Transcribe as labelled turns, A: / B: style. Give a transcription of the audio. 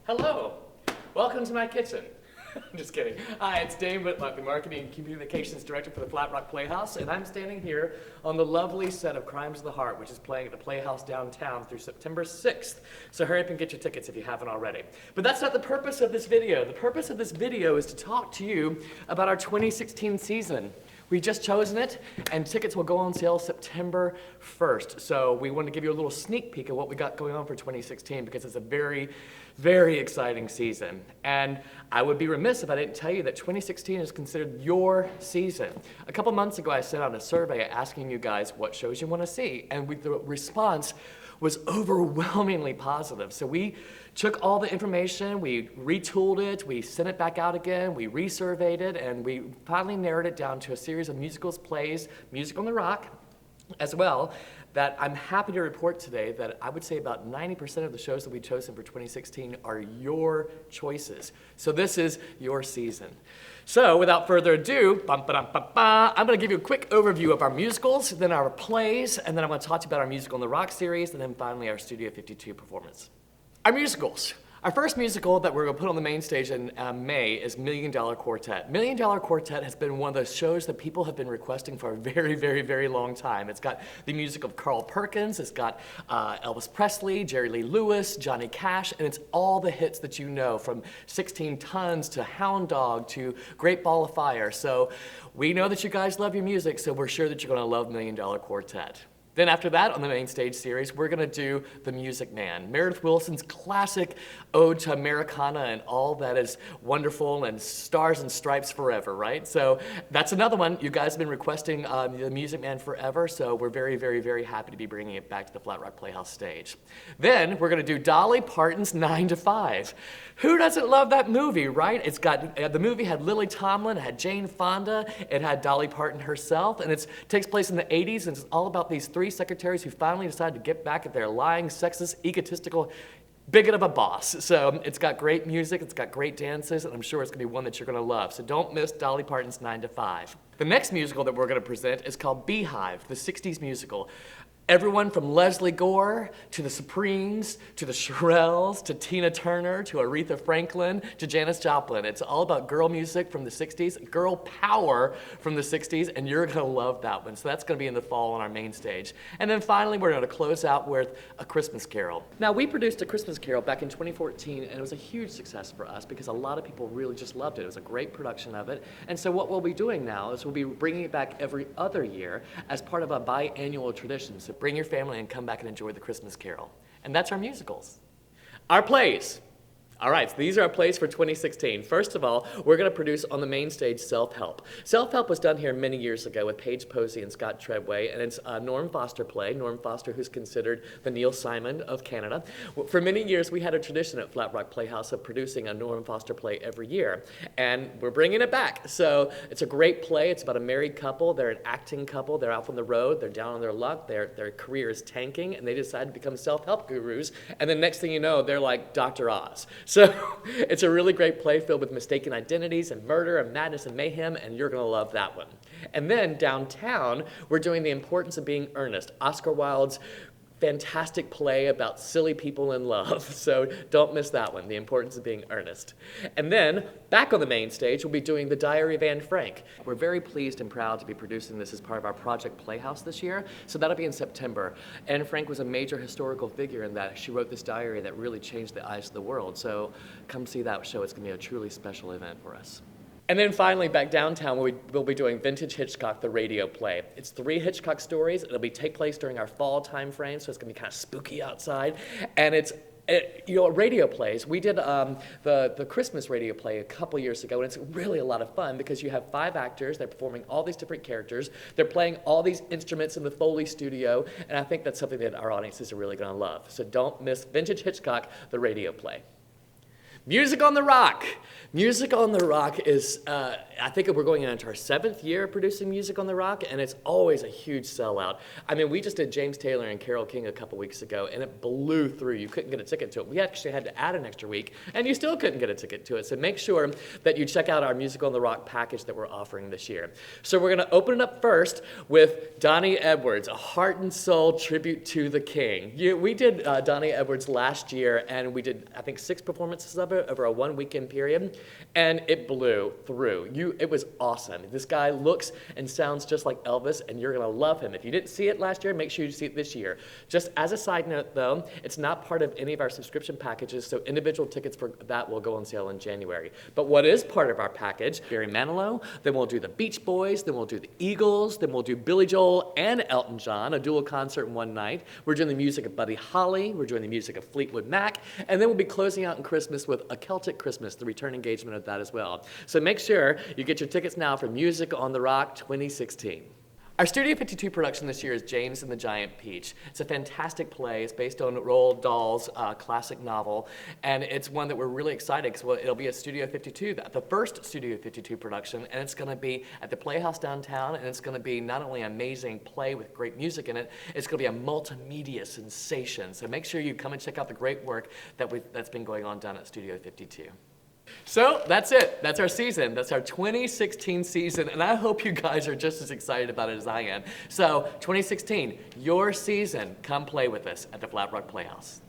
A: Hello, welcome to my kitchen. I'm just kidding. Hi, it's Dave Whitlock, the Marketing and Communications Director for the Flat Rock Playhouse, and I'm standing here on the lovely set of Crimes of the Heart, which is playing at the Playhouse downtown through September 6th. So hurry up and get your tickets if you haven't already. But that's not the purpose of this video. The purpose of this video is to talk to you about our 2016 season. We've just chosen it, and tickets will go on sale September 1st. So we want to give you a little sneak peek of what we got going on for 2016 because it's a very, very exciting season. And I would be remiss if I didn't tell you that 2016 is considered your season. A couple months ago, I sent out a survey asking you guys what shows you want to see, and the response was overwhelmingly positive. So we took all the information, we retooled it, we sent it back out again, we resurveyed it, and we finally narrowed it down to a series of musicals, plays, music on the rock, as well, that I'm happy to report today that I would say about 90% of the shows that we've chosen for 2016 are your choices. So this is your season. So without further ado, I'm going to give you a quick overview of our musicals, then our plays, and then I'm going to talk to you about our musical on the rock series, and then finally our Studio 52 performance. Our musicals. Our first musical that we're going to put on the main stage in May is Dollar Quartet. Dollar Quartet has been one of those shows that people have been requesting for a very, very, very long time. It's got the music of Carl Perkins, it's got Elvis Presley, Jerry Lee Lewis, Johnny Cash, and it's all the hits that you know, from 16 Tons to Hound Dog to Great Ball of Fire. So we know that you guys love your music, so we're sure that you're going to love Dollar Quartet. Then after that, on the main stage series, we're going to do The Music Man, Meredith Willson's classic ode to Americana and all that is wonderful and stars and stripes forever, right? So that's another one. You guys have been requesting The Music Man forever, so we're very, very, very happy to be bringing it back to the Flat Rock Playhouse stage. Then we're going to do Dolly Parton's 9 to 5. Who doesn't love that movie, right? It's got, the movie had Lily Tomlin, it had Jane Fonda, it had Dolly Parton herself, and it takes place in the 80s, and it's all about these three secretaries who finally decided to get back at their lying, sexist, egotistical bigot of a boss. So it's got great music, it's got great dances, and I'm sure it's going to be one that you're going to love. So don't miss Dolly Parton's 9 to 5. The next musical that we're going to present is called BEEHIVE, the 60s musical. Everyone from Leslie Gore to the Supremes to the Shirelles to Tina Turner to Aretha Franklin to Janis Joplin. It's all about girl music from the 60s, girl power from the 60s, and you're going to love that one. So that's going to be in the fall on our main stage. And then finally, we're going to close out with A Christmas Carol. Now, we produced A Christmas Carol back in 2014, and it was a huge success for us because a lot of people really just loved it. It was a great production of it. And so what we'll be doing now is we'll be bringing it back every other year as part of a biannual tradition. So bring your family and come back and enjoy the Christmas Carol. And that's our musicals. Our plays. All right, so these are our plays for 2016. First of all, we're going to produce on the main stage Self-Help. Self-Help was done here many years ago with Paige Posey and Scott Treadway, and it's a Norm Foster play. Norm Foster, who's considered the Neil Simon of Canada. For many years, we had a tradition at Flat Rock Playhouse of producing a Norm Foster play every year, and we're bringing it back. So it's a great play. It's about a married couple. They're an acting couple. They're out on the road. They're down on their luck. Their career is tanking, and they decide to become self-help gurus, and then next thing you know, they're like Dr. Oz. So it's a really great play filled with mistaken identities and murder and madness and mayhem, and you're going to love that one. And then downtown, we're doing The Importance of Being Earnest, Oscar Wilde's fantastic play about silly people in love. So don't miss that one, The Importance of Being Earnest. And then, back on the main stage, we'll be doing The Diary of Anne Frank. We're very pleased and proud to be producing this as part of our Project Playhouse this year, so that'll be in September. Anne Frank was a major historical figure in that she wrote this diary that really changed the eyes of the world. So come see that show. It's going to be a truly special event for us. And then finally, back downtown, we'll be doing Vintage Hitchcock, the radio play. It's 3 Hitchcock stories. It'll take place during our fall time frame, so it's going to be kind of spooky outside. And it's radio plays. We did the Christmas radio play a couple years ago, and it's really a lot of fun because you have 5 actors. They're performing all these different characters. They're playing all these instruments in the Foley studio, and I think that's something that our audiences are really going to love. So don't miss Vintage Hitchcock, the radio play. Music on the Rock. Music on the Rock is, I think we're going into our 7th year producing Music on the Rock, and it's always a huge sellout. I mean, we just did James Taylor and Carole King a couple weeks ago, and it blew through. You couldn't get a ticket to it. We actually had to add an extra week, and you still couldn't get a ticket to it. So make sure that you check out our Music on the Rock package that we're offering this year. So we're going to open it up first with Donnie Edwards, a heart and soul tribute to the King. We did Donnie Edwards last year, and we did, I think, 6 performances of it over a 1-weekend period, and it blew through. It was awesome. This guy looks and sounds just like Elvis, and you're going to love him. If you didn't see it last year, make sure you see it this year. Just as a side note, though, it's not part of any of our subscription packages, so individual tickets for that will go on sale in January. But what is part of our package, Barry Manilow, then we'll do the Beach Boys, then we'll do the Eagles, then we'll do Billy Joel and Elton John, a dual concert in one night. We're doing the music of Buddy Holly, we're doing the music of Fleetwood Mac, and then we'll be closing out in Christmas with A Celtic Christmas, the return engagement of that as well. So make sure you get your tickets now for Music on the Rock 2016. Our Studio 52 production this year is James and the Giant Peach. It's a fantastic play. It's based on Roald Dahl's classic novel, and it's one that we're really excited because it'll be a Studio 52, the first Studio 52 production, and it's going to be at the Playhouse downtown, and it's going to be not only an amazing play with great music in it, it's going to be a multimedia sensation. So make sure you come and check out the great work that's been going on down at Studio 52. So that's it. That's our season. That's our 2016 season, and I hope you guys are just as excited about it as I am. So 2016, your season. Come play with us at the Flat Rock Playhouse.